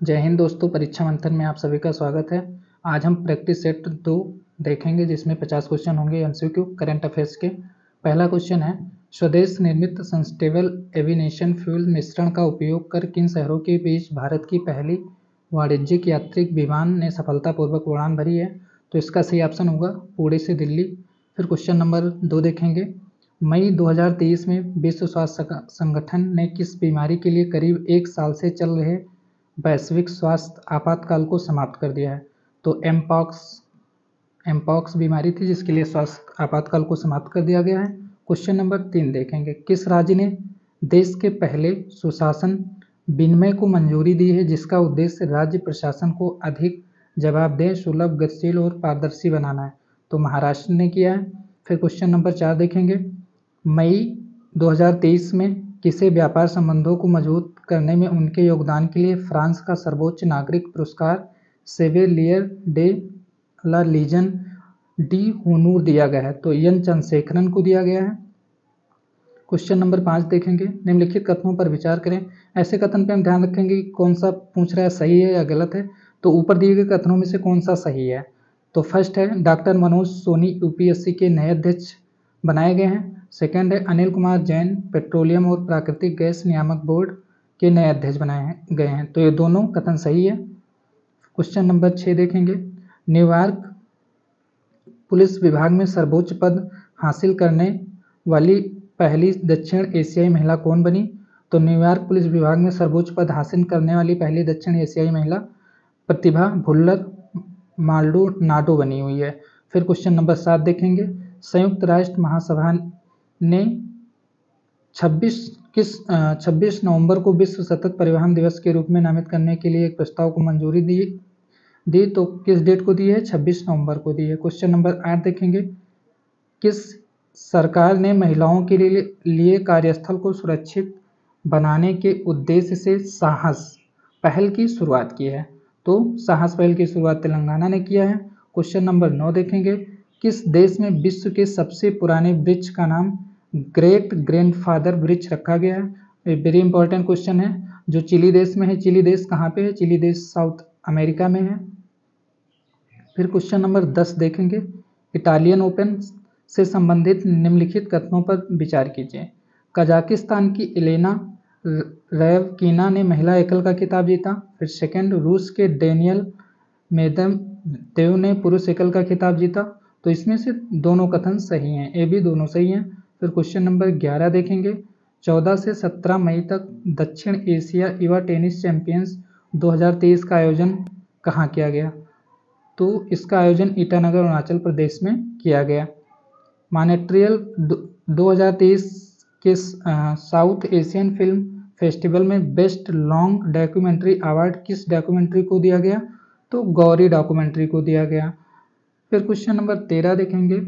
जय हिंद दोस्तों, परीक्षा मंथन में आप सभी का स्वागत है। आज हम प्रैक्टिस सेट 2 देखेंगे जिसमें 50 क्वेश्चन होंगे एमसीक्यू करंट अफेयर्स के। पहला क्वेश्चन है, स्वदेश निर्मित सस्टेनेबल एविएशन फ्यूल मिश्रण का उपयोग कर किन शहरों के बीच भारत की पहली वाणिज्यिक यात्रिक विमान ने सफलतापूर्वक उड़ान भरी है? तो इसका सही ऑप्शन होगा पुणे से दिल्ली। फिर क्वेश्चन नंबर 2 देखेंगे, मई 2023 में विश्व स्वास्थ्य संगठन ने किस बीमारी के लिए करीब 1 साल से चल रहे वैश्विक स्वास्थ्य आपातकाल को समाप्त कर दिया है? तो एमपॉक्स बीमारी थी जिसके लिए स्वास्थ्य आपातकाल को समाप्त कर दिया गया है। क्वेश्चन नंबर 3 देखेंगे, किस राज्य ने देश के पहले सुशासन विनिमय को मंजूरी दी है जिसका उद्देश्य राज्य प्रशासन को अधिक जवाबदेह, सुलभ, गतिशील और पारदर्शी बनाना है? तो महाराष्ट्र ने किया है। फिर क्वेश्चन नंबर 4 देखेंगे, मई 2023 में किसे व्यापार संबंधों को मजबूत करने में उनके योगदान के लिए फ्रांस का सर्वोच्च नागरिक पुरस्कार Chevalier de la Legion d'honneur दिया गया है? तो एन चंद्रशेखरन को दिया गया है। क्वेश्चन नंबर 5 देखेंगे, निम्नलिखित कथनों पर विचार करें। ऐसे कथन पे हम ध्यान रखेंगे कि कौन सा पूछ रहा है, सही है या गलत है। तो ऊपर दिए गए कथनों में से कौन सा सही है? तो फर्स्ट है, डॉक्टर मनोज सोनी यूपीएससी के नए अध्यक्ष बनाए गए हैं। सेकंड है, अनिल कुमार जैन पेट्रोलियम और प्राकृतिक गैस नियामक बोर्ड के नए अध्यक्ष बनाए गए हैं। तो ये दोनों कथन सही है। क्वेश्चन नंबर 6 देखेंगे, न्यूयॉर्क पुलिस विभाग में सर्वोच्च पद हासिल करने वाली पहली दक्षिण एशियाई महिला कौन बनी? तो न्यूयॉर्क पुलिस विभाग में सर्वोच्च पद हासिल करने वाली पहली दक्षिण एशियाई महिला प्रतिभा भुल्लर माल्डोनाडो बनी हुई है। फिर क्वेश्चन नंबर 7 देखेंगे, संयुक्त राष्ट्र महासभा ने 26 नवंबर को विश्व सतत परिवहन दिवस के रूप में नामित करने के लिए एक प्रस्ताव को मंजूरी दी तो किस डेट को दी है? 26 नवंबर को दी है। क्वेश्चन नंबर 8 देखेंगे, किस सरकार ने महिलाओं के लिए कार्यस्थल को सुरक्षित बनाने के उद्देश्य से साहस पहल की शुरुआत की है? तो साहस पहल की शुरुआत तेलंगाना ने किया है। क्वेश्चन नंबर 9 देखेंगे, किस देश में विश्व के सबसे पुराने वृक्ष का नाम ग्रेट ग्रैंडफादर वृक्ष रखा गया है? ये वेरी इंपॉर्टेंट क्वेश्चन है, जो चिली देश में है। चिली देश कहाँ पे है? चिली देश साउथ अमेरिका में है। फिर क्वेश्चन नंबर 10 देखेंगे, इटालियन ओपन से संबंधित निम्नलिखित कथनों पर विचार कीजिए। कजाकिस्तान की एलेना रैवकीना ने महिला एकल का खिताब जीता। फिर सेकंड, रूस के डेनियल मेदवेदेव ने पुरुष एकल का खिताब जीता। तो इसमें से दोनों कथन सही हैं, ये भी दोनों सही हैं। फिर क्वेश्चन नंबर 11 देखेंगे, 14 से 17 मई तक दक्षिण एशिया युवा टेनिस चैंपियंस 2023 का आयोजन कहाँ किया गया? तो इसका आयोजन ईटानगर अरुणाचल प्रदेश में किया गया। मॉन्ट्रियल 2023 के साउथ एशियन फिल्म फेस्टिवल में बेस्ट लॉन्ग डॉक्यूमेंट्री अवार्ड किस डॉक्यूमेंट्री को दिया गया? तो गौरी डॉक्यूमेंट्री को दिया गया। फिर क्वेश्चन नंबर 13 देखेंगे,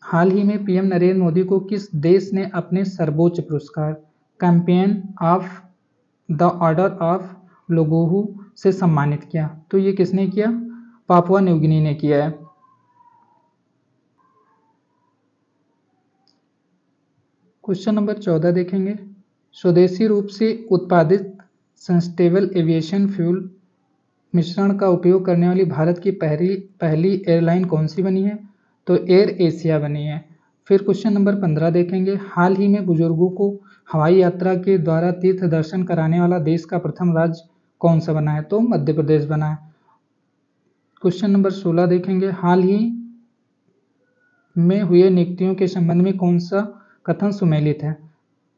हाल ही में पीएम नरेंद्र मोदी को किस देश ने अपने सर्वोच्च पुरस्कार champion of the order of लोगोहू से सम्मानित किया? तो ये किसने किया? पापुआ न्यू गिनी ने किया है। क्वेश्चन नंबर 14 देखेंगे, स्वदेशी रूप से उत्पादित सस्टेनेबल एविएशन फ्यूल मिश्रण का उपयोग करने वाली भारत की पहली एयरलाइन कौन सी बनी है? तो एयर एशिया बनी है। फिर क्वेश्चन नंबर 15 देखेंगे, हाल ही में बुजुर्गों को हवाई यात्रा के द्वारा तीर्थ दर्शन कराने वाला देश का प्रथम राज्य कौन सा बना है? तो मध्य प्रदेश बना है। क्वेश्चन नंबर 16 देखेंगे, हाल ही में हुए नियुक्तियों के संबंध में कौन सा कथन सुमेलित है?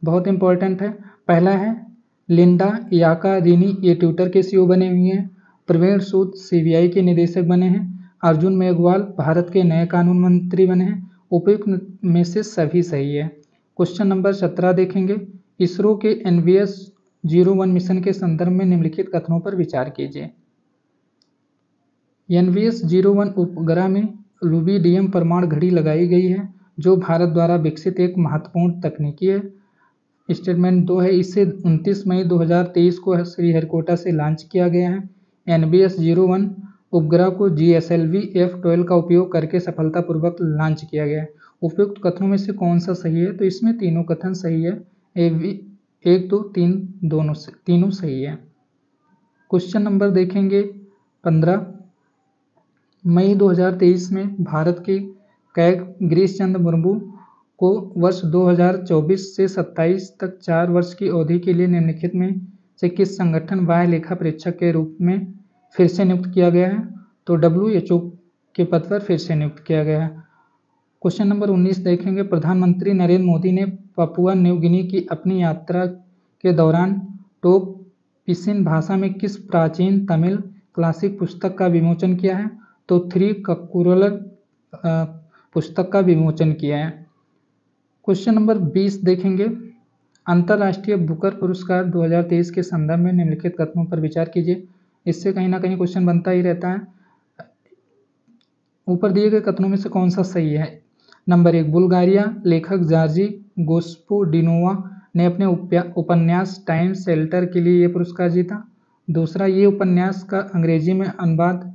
बहुत इंपॉर्टेंट है। पहला है, लिंडा याकारिनी ये ट्विटर के सीईओ बने हुए हैं। प्रवीण सूद सीबीआई के निदेशक बने हैं। अर्जुन मेघवाल भारत के नए कानून मंत्री बने हैं। उपयुक्त में से सभी सही है। क्वेश्चन नंबर 17 देखेंगे, इसरो के NVS-01 मिशन के संदर्भ में निम्नलिखित कथनों पर विचार कीजिए। NVS-01 उपग्रह में रुबिडियम परमाणु घड़ी लगाई गई है जो भारत द्वारा विकसित एक महत्वपूर्ण तकनीकी है। स्टेटमेंट 2 है, इसे 29 मई 2023 को श्रीहरिकोटा से लॉन्च किया गया है। NVS-01 उपग्रह को GSLV F12 का उपयोग करके सफलतापूर्वक लॉन्च किया गया है। उपयुक्त कथनों में से कौन सा सही है? तो इसमें तीनों कथन सही है। 1, 2, 3 तीनों सही है। क्वेश्चन नंबर देखेंगे 15। मई 2023 में भारत के कैग गिरीश चंद्र मुर्मू को वर्ष 2024 से 27 तक 4 वर्ष की अवधि के लिए निम्नलिखित में से किस संगठन बाह्य लेखा परीक्षक के रूप में फिर से नियुक्त किया गया है? तो WHO के पद पर फिर से नियुक्त किया गया है। क्वेश्चन नंबर 19 देखेंगे। प्रधानमंत्री नरेंद्र मोदी ने पापुआ न्यू गिनी की अपनी यात्रा के दौरान टोक पिसिन भाषा में किस प्राचीन तमिल क्लासिक पुस्तक का विमोचन किया है? तो थ्री कक्कुरल पुस्तक का विमोचन किया है। क्वेश्चन नंबर 20 देखेंगे। अंतर्राष्ट्रीय बुकर पुरस्कार 2023 के संदर्भ में निम्नलिखित कथनों पर विचार कीजिए। इससे कहीं ना कहीं क्वेश्चन बनता ही रहता है। ऊपर दिए गए कथनों में से कौन सा सही है? नंबर 1, बुल्गारिया लेखक जॉर्जी गोस्पोडिनोवा ने अपने उपन्यास टाइम शेल्टर के लिए यह पुरस्कार जीता। दूसरा, ये उपन्यास का अंग्रेजी में अनुवाद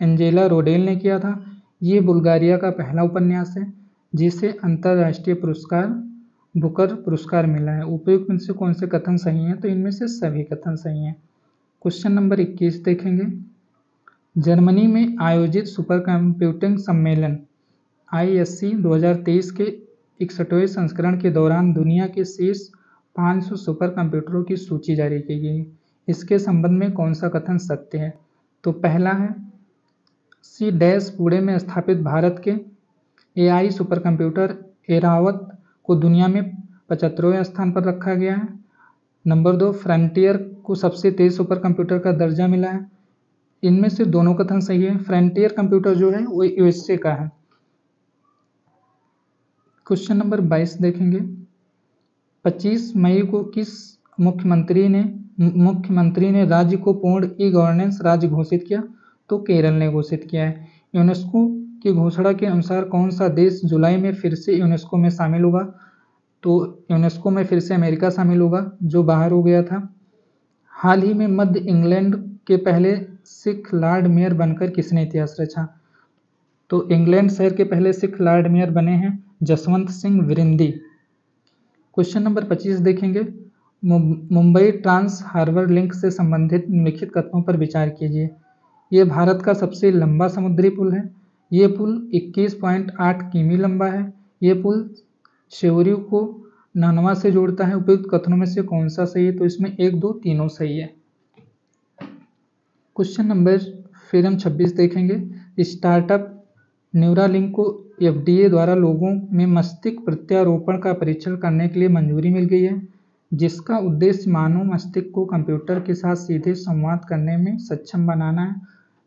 एंजेला रोडेल ने किया था। ये बुल्गारिया का पहला उपन्यास है जिसे अंतर्राष्ट्रीय पुरस्कार बुकर पुरस्कार मिला है। उपयुक्त में से कौन से कथन सही हैं? तो इनमें से सभी कथन सही हैं। क्वेश्चन नंबर 21 देखेंगे। जर्मनी में आयोजित सुपर कंप्यूटिंग सम्मेलन ISC 2023 के 61वें संस्करण के दौरान दुनिया के शीर्ष 500 सुपर कंप्यूटरों की सूची जारी की गई। इसके संबंध में कौन सा कथन सत्य है? तो पहला है पुणे में स्थापित भारत के AI सुपर कंप्यूटर एरावत को दुनिया में 75वें स्थान पर रखा गया है। नंबर 2, फ्रंटियर को सबसे तेज सुपर कंप्यूटर का दर्जा मिला है। इनमें से दोनों कथन सही है। फ्रंटियर कंप्यूटर जो है वो USA का है। क्वेश्चन नंबर 22 देखेंगे। 25 मई को किस मुख्यमंत्री ने राज्य को पूर्ण ई-गवर्नेंस राज्य घोषित किया? तो केरल ने घोषित किया है। यूनेस्को की घोषणा के अनुसार कौन सा देश जुलाई में फिर से यूनेस्को में शामिल होगा? तो यूनेस्को में फिर से अमेरिका शामिल होगा जो बाहर हो गया था। हाल ही में मध्य इंग्लैंड के पहले सिख लॉर्ड मेयर बनकर किसने इतिहास रचा? तो इंग्लैंड शहर के पहले सिख लॉर्ड मेयर बने हैं जसवंत सिंह विरिंदी। क्वेश्चन नंबर 25 देखेंगे। मुंबई ट्रांस हार्बर लिंक से संबंधित निम्नलिखित कथनों पर विचार कीजिए। यह भारत का सबसे लंबा समुद्री पुल है। ये पुल 21.8 किमी लंबा है। ये पुल शेवरियो को नानवा से जोड़ता है। उपयुक्त कथनों में से कौन सा सही है? तो इसमें 1, 2 तीनों सही है। क्वेश्चन नंबर फिर हम 26 देखेंगे। स्टार्टअप न्यूरालिंक को FDA द्वारा लोगों में मस्तिष्क प्रत्यारोपण का परीक्षण करने के लिए मंजूरी मिल गई है, जिसका उद्देश्य मानव मस्तिष्क को कंप्यूटर के साथ सीधे संवाद करने में सक्षम बनाना है।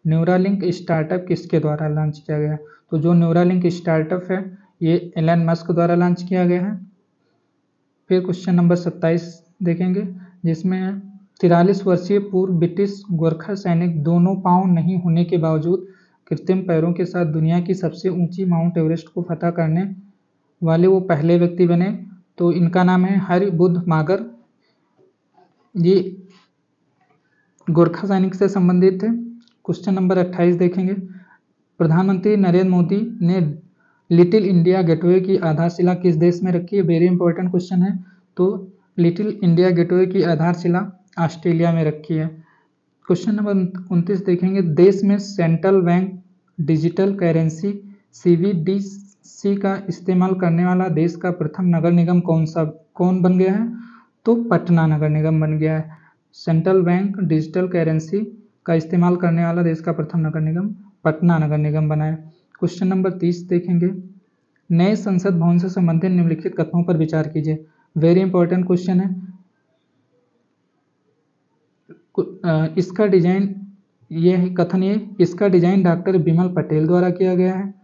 न्यूरालिंक स्टार्टअप किसके द्वारा लॉन्च किया गया? तो जो न्यूरालिंक स्टार्टअप है ये एलन मस्क द्वारा लॉन्च किया गया है। फिर क्वेश्चन नंबर 27 देखेंगे, जिसमें 43 वर्षीय पूर्व ब्रिटिश गोरखा सैनिक दोनों पांव नहीं होने के बावजूद कृत्रिम पैरों के साथ दुनिया की सबसे ऊंची माउंट एवरेस्ट को फतह करने वाले वो पहले व्यक्ति बने। तो इनका नाम है हरि बुद्ध मागर। ये गोरखा सैनिक से संबंधित है। क्वेश्चन नंबर 28 देखेंगे। प्रधानमंत्री नरेंद्र मोदी ने लिटिल इंडिया गेटवे की आधारशिला किस देश में रखी है? वेरी इंपॉर्टेंट क्वेश्चन है। तो लिटिल इंडिया गेटवे की आधारशिला ऑस्ट्रेलिया में रखी है। क्वेश्चन नंबर 29 देखेंगे। देश में central bank digital currency CBDC का इस्तेमाल करने वाला देश का प्रथम नगर निगम कौन बन गया है? तो पटना नगर निगम बन गया है। सेंट्रल बैंक डिजिटल करेंसी का इस्तेमाल करने वाला देश का प्रथम नगर निगम पटना नगर निगम बना है। क्वेश्चन नंबर 30 देखेंगे। नए संसद भवन से संबंधित निम्नलिखित कथनों पर विचार कीजिए। वेरी इंपॉर्टेंट क्वेश्चन है। इसका डिजाइन इसका डिजाइन डॉक्टर बिमल पटेल द्वारा किया गया है।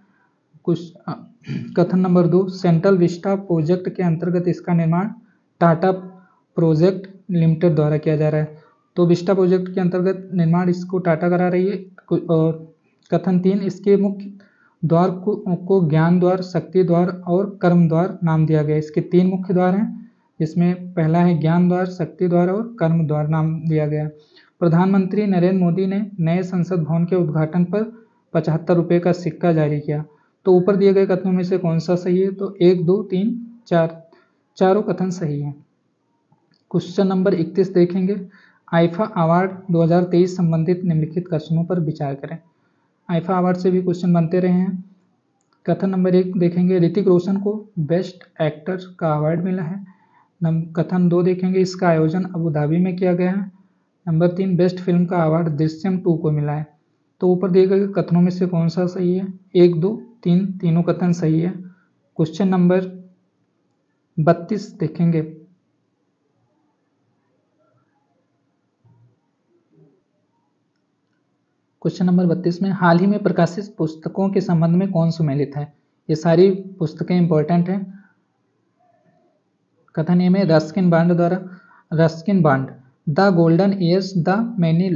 कथन नंबर 2, सेंट्रल विस्टा प्रोजेक्ट के अंतर्गत इसका निर्माण टाटा प्रोजेक्ट लिमिटेड द्वारा किया जा रहा है। तो विस्टा प्रोजेक्ट के अंतर्गत निर्माण इसको टाटा करा रही है। और कथन 3, इसके मुख्य द्वार को ज्ञान द्वार, शक्ति द्वार और कर्म द्वार नाम दिया गया। इसके 3 मुख्य द्वार हैं, जिसमें पहला है ज्ञान द्वार, शक्ति द्वार और कर्म द्वार नाम दिया गया। प्रधानमंत्री नरेंद्र मोदी ने नए संसद भवन के उद्घाटन पर 75 रुपये का सिक्का जारी किया। तो ऊपर दिए गए कथनों में से कौन सा सही है? तो 1, 2, 3, 4 चारों कथन सही हैं। क्वेश्चन नंबर 31 देखेंगे, आईफा अवार्ड 2023 संबंधित निम्नलिखित कथनों पर विचार करें। आईफा अवार्ड से भी क्वेश्चन बनते रहे हैं। कथन नंबर 1 देखेंगे, ऋतिक रोशन को बेस्ट एक्टर का अवार्ड मिला है। कथन 2 देखेंगे, इसका आयोजन अबू धाबी में किया गया है। नंबर 3, बेस्ट फिल्म का अवार्ड दृश्यम 2 को मिला है। तो ऊपर दिए गए कथनों में से कौन सा सही है? 1, 2, 3 तीनों कथन सही है। क्वेश्चन नंबर 32 देखेंगे, क्वेश्चन नंबर 32 में हाल ही में प्रकाशित पुस्तकों के संबंध में कौन सुमेलित है? ये सारी पुस्तकें इंपॉर्टेंट हैं। कथन ए में रस्किन बॉन्ड द्वारा, Ruskin Bond the golden years the many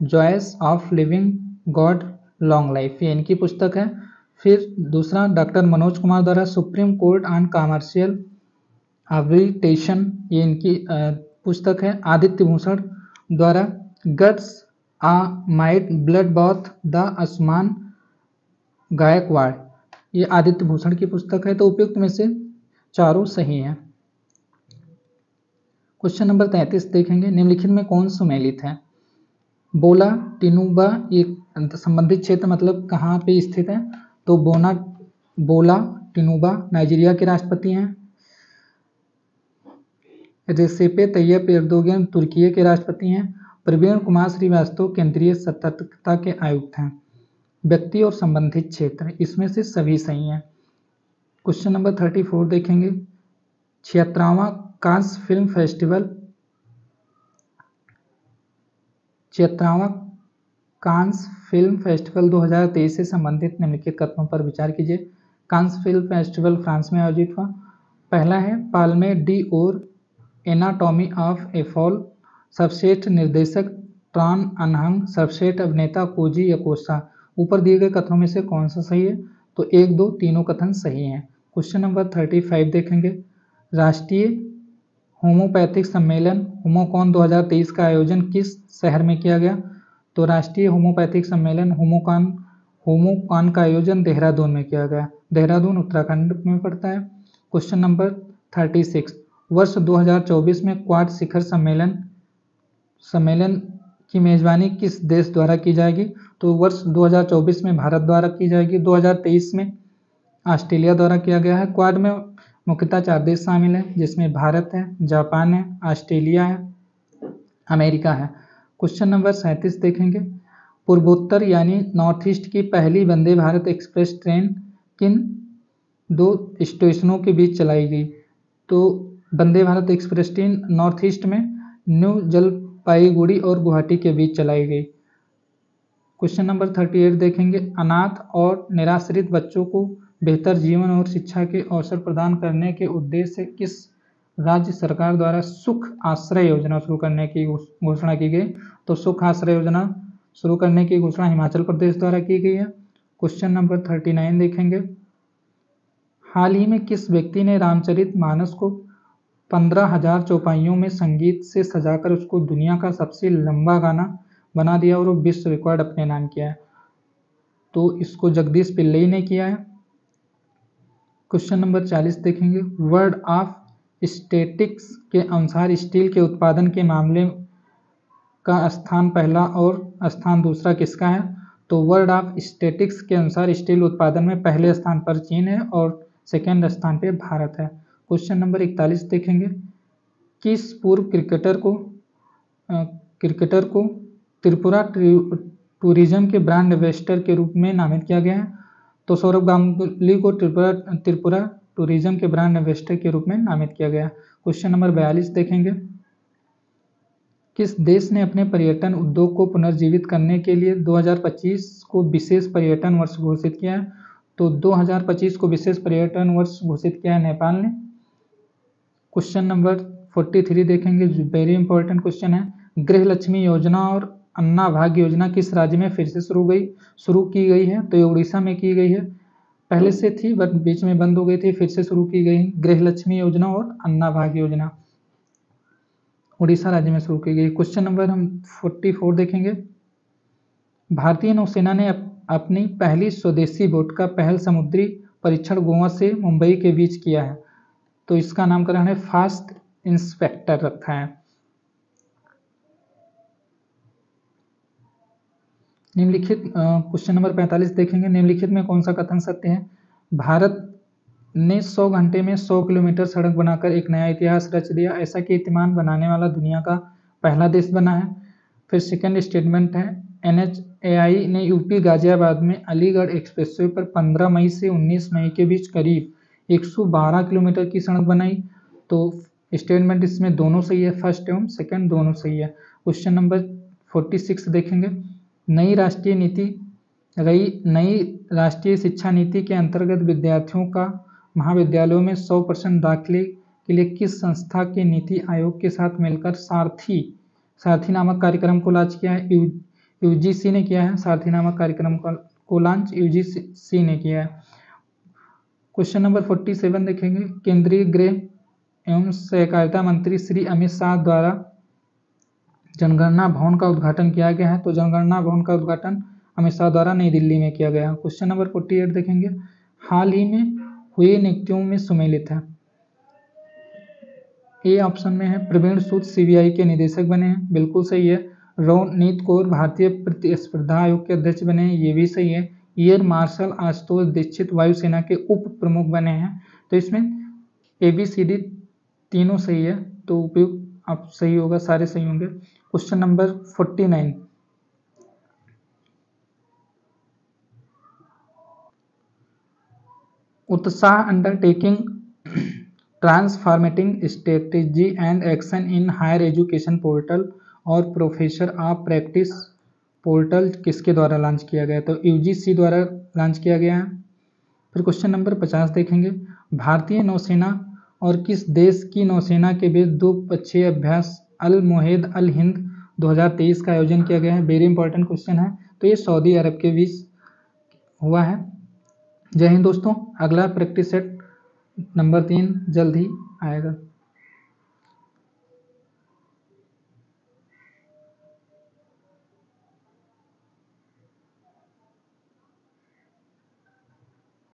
joys of living good long life, ये इनकी पुस्तक है। फिर दूसरा डॉक्टर मनोज कुमार द्वारा supreme court on commercial arbitration, ये इनकी पुस्तक है। आदित्य भूषण द्वारा guts a might blood both the Aasman Gaikwad, ये आदित्य भूषण की पुस्तक है। तो उपयुक्त में से चारों सही हैं। क्वेश्चन नंबर 33 देखेंगे, निम्नलिखित में कौन सुमेलित है? बोला टिनुबा, ये संबंधित क्षेत्र मतलब कहाँ पे स्थित है? तो बोला टिनुबा नाइजीरिया के राष्ट्रपति हैं। रेसेपे तैयब एर्दोगन तुर्की के राष्ट्रपति हैं। प्रवीण कुमार श्रीवास्तव केंद्रीय सतर्कता के आयुक्त हैं। व्यक्ति और संबंधित क्षेत्र, इसमें से सभी सही हैं। क्वेश्चन नंबर 34 देखेंगे, 76वां कांस फिल्म फेस्टिवल, 76वां कांस फिल्म फेस्टिवल 2023 से संबंधित निम्नलिखित कथनों पर विचार कीजिए। कांस फिल्म फेस्टिवल फ्रांस में आयोजित हुआ। पहला है पाल्मे डी और एनाटॉमी ऑफ ए फॉल, सर्वश्रेष्ठ निर्देशक ट्रॉन अनहंग, सर्वश्रेष्ठ अभिनेता कोजी यकोसा। ऊपर दिए गए कथनों में से कौन सा सही है? तो 1, 2 तीनों कथन सही हैं। क्वेश्चन नंबर 35 देखेंगे, राष्ट्रीय होम्योपैथिक सम्मेलन होमोकॉन 2023 का आयोजन किस शहर में किया गया? तो राष्ट्रीय होम्योपैथिक सम्मेलन होमोकॉन का आयोजन देहरादून में किया गया। देहरादून उत्तराखंड में पड़ता है। क्वेश्चन नंबर 36, वर्ष 2024 में क्वाड शिखर सम्मेलन की मेजबानी किस देश द्वारा की जाएगी? तो वर्ष 2024 में भारत द्वारा की जाएगी। 2023 में ऑस्ट्रेलिया द्वारा किया गया है। क्वाड में मुख्यतः 4 देश शामिल हैं, जिसमें भारत है, जापान है, ऑस्ट्रेलिया है, अमेरिका है। क्वेश्चन नंबर 37 देखेंगे, पूर्वोत्तर यानी नॉर्थ ईस्ट की पहली वंदे भारत एक्सप्रेस ट्रेन किन 2 स्टेशनों के बीच चलाई गई? तो Vande Bharat Express train north east में न्यू जलपाईगुड़ी और गुवाहाटी के बीच चलाई गई। क्वेश्चन नंबर 38 देखेंगे, अनाथ और निराश्रित बच्चों को बेहतर जीवन और शिक्षा के अवसर प्रदान करने के उद्देश्य से किस राज्य सरकार द्वारा सुख आश्रय योजना शुरू करने की घोषणा की गई? तो सुख आश्रय योजना शुरू करने की घोषणा हिमाचल प्रदेश द्वारा की गई है। क्वेश्चन नंबर 39 देखेंगे, हाल ही में किस व्यक्ति ने रामचरित मानस को 15,000 चौपाइयों में संगीत से सजाकर उसको दुनिया का सबसे लंबा गाना बना दिया और वो विश्व रिकॉर्ड अपने नाम किया है? तो इसको जगदीश पिल्लई ने किया है। क्वेश्चन नंबर 40 देखेंगे, वर्ल्ड ऑफ स्टैटिस्टिक्स के अनुसार स्टील के उत्पादन के मामले का स्थान पहला और स्थान दूसरा किसका है? तो वर्ल्ड ऑफ स्टैटिस्टिक्स के अनुसार स्टील उत्पादन में पहले स्थान पर चीन है और सेकेंड स्थान पे भारत है। क्वेश्चन नंबर 41 देखेंगे, किस पूर्व क्रिकेटर को त्रिपुरा टूरिज्म के ब्रांड एम्बेसडर के रूप में नामित किया गया है? तो सौरभ गांगुली को त्रिपुरा टूरिज्म के ब्रांड एम्बेसडर के रूप में नामित किया गया। क्वेश्चन नंबर 42 देखेंगे, किस देश ने अपने पर्यटन उद्योग को पुनर्जीवित करने के लिए 2025 को विशेष पर्यटन वर्ष घोषित किया है? तो 2025 को विशेष पर्यटन वर्ष घोषित किया है नेपाल ने। क्वेश्चन नंबर 43 देखेंगे, वेरी इंपॉर्टेंट क्वेश्चन है, गृह लक्ष्मी योजना और अन्ना भाग्य योजना किस राज्य में फिर से शुरू की गई है? तो ये उड़ीसा में की गई है। पहले से थी बट बीच में बंद हो गई थी, फिर से शुरू की गई गृह लक्ष्मी योजना और अन्ना भाग्य योजना उड़ीसा राज्य में शुरू की गई। क्वेश्चन नंबर हम 44 देखेंगे, भारतीय नौसेना ने अपनी पहली स्वदेशी बोट का पहल समुद्री परीक्षण गोवा से मुंबई के बीच किया है। तो इसका नामकरण है फास्ट इंस्पेक्टर रखा है। निम्नलिखित क्वेश्चन नंबर 45 देखेंगे। निम्नलिखित में कौन सा कथन सत्य है? भारत ने 100 घंटे में 100 किलोमीटर सड़क बनाकर एक नया इतिहास रच दिया। ऐसा कीर्तिमान बनाने वाला दुनिया का पहला देश बना है। फिर सेकंड स्टेटमेंट है, NHAI ने यूपी गाजियाबाद में अलीगढ़ एक्सप्रेसवे पर 15 मई से 19 मई के बीच करीब 112 किलोमीटर की सड़क बनाई। तो स्टेटमेंट इसमें दोनों सही है, फर्स्ट एवं सेकंड दोनों सही है। क्वेश्चन नंबर 46 देखेंगे। नई राष्ट्रीय शिक्षा नीति के अंतर्गत विद्यार्थियों का महाविद्यालयों में 100% दाखिले के लिए किस संस्था के नीति आयोग के साथ मिलकर सारथी नामक कार्यक्रम को लॉन्च किया है? यूजीसी ने किया है। सारथी नामक कार्यक्रम को लॉन्च यूजीसी ने किया है। क्वेश्चन नंबर 47 देखेंगे। केंद्रीय गृह एवं सहकारिता मंत्री श्री अमित शाह द्वारा जनगणना भवन का उद्घाटन किया गया है। तो जनगणना भवन का उद्घाटन अमित शाह द्वारा नई दिल्ली में किया गया। क्वेश्चन नंबर 48 देखेंगे। हाल ही में हुई नियुक्तियों में सुमेलित है। ए ऑप्शन में है प्रवीण सूद सीबीआई के निदेशक बने हैं, बिल्कुल सही है। रवनीत कौर भारतीय प्रतिस्पर्धा आयोग के अध्यक्ष बने हैं, ये भी सही है। एयर मार्शल आशुतोष दीक्षित वायुसेना के उप प्रमुख बने हैं। तो इसमें ABCD तीनों सही है, तो उपयुक्त आप सही होगा, सारे सही होंगे। Question number 49। Utsah undertaking transformating strategy and action in higher education portal और प्रोफेसर ऑफ प्रैक्टिस पोर्टल किसके द्वारा लॉन्च किया गया? तो यूजीसी द्वारा लॉन्च किया गया है। फिर क्वेश्चन नंबर 50 देखेंगे। भारतीय नौसेना और किस देश की नौसेना के बीच द्विपक्षीय अभ्यास अल मोहेद अल हिंद 2023 का आयोजन किया गया है? वेरी इंपॉर्टेंट क्वेश्चन है। तो ये सऊदी अरब के बीच हुआ है। जय हिंद दोस्तों। अगला प्रैक्टिस सेट नंबर 3 जल्द ही आएगा।